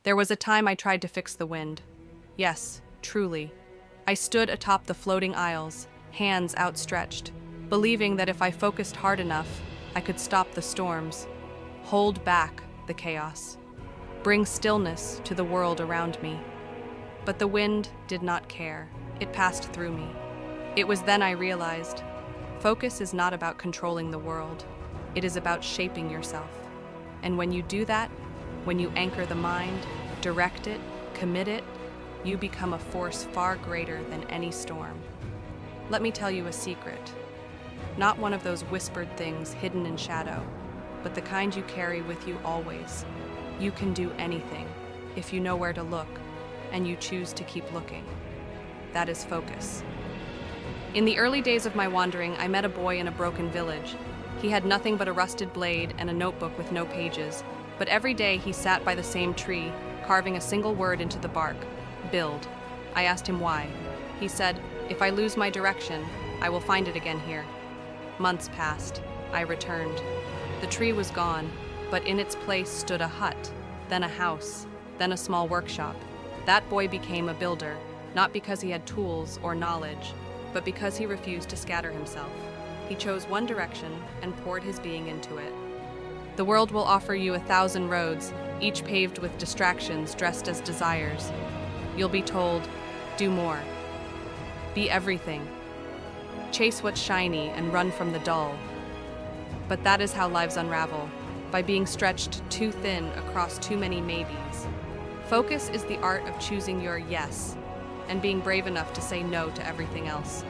There was a time I tried to fix the wind. Yes, truly. I stood atop the floating aisles, hands outstretched, believing that if I focused hard enough, I could stop the storms, hold back the chaos, bring stillness to the world around me. But the wind did not care. It passed through me. It was then I realized, focus is not about controlling the world. It is about shaping yourself. And when you do that, when you anchor the mind, direct it, commit it, you become a force far greater than any storm. Let me tell you a secret. Not one of those whispered things hidden in shadow, but the kind you carry with you always. You can do anything if you know where to look and you choose to keep looking. That is focus. In the early days of my wandering, I met a boy in a broken village. He had nothing but a rusted blade and a notebook with no pages, but every day he sat by the same tree, carving a single word into the bark: build. I asked him why. He said, if I lose my direction, I will find it again here. Months passed. I returned. The tree was gone, but in its place stood a hut, then a house, then a small workshop. That boy became a builder, not because he had tools or knowledge, but because he refused to scatter himself. He chose one direction and poured his being into it. The world will offer you 1,000 roads, each paved with distractions dressed as desires. You'll be told, do more. Be everything. Chase what's shiny and run from the dull. But that is how lives unravel, by being stretched too thin across too many maybes. Focus is the art of choosing your yes, and being brave enough to say no to everything else.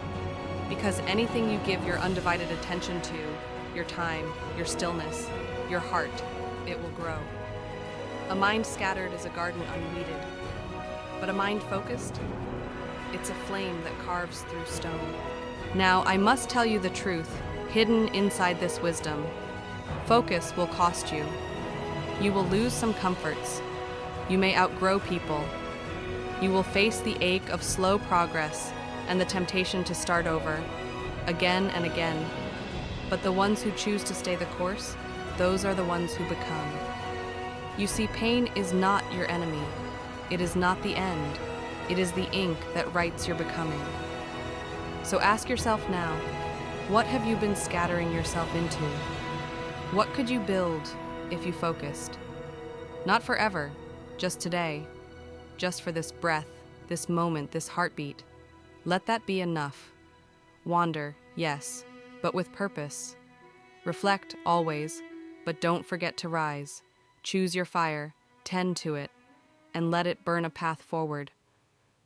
Because anything you give your undivided attention to, your time, your stillness, your heart, it will grow. A mind scattered is a garden unweeded, but a mind focused, it's a flame that carves through stone. Now, I must tell you the truth, hidden inside this wisdom. Focus will cost you. You will lose some comforts. You may outgrow people. You will face the ache of slow progress and the temptation to start over, again and again. But the ones who choose to stay the course, those are the ones who become. You see, pain is not your enemy. It is not the end. It is the ink that writes your becoming. So ask yourself now, what have you been scattering yourself into? What could you build if you focused? Not forever, just today, just for this breath, this moment, this heartbeat. Let that be enough. Wander, yes, but with purpose. Reflect always, but don't forget to rise. Choose your fire, tend to it, and let it burn a path forward.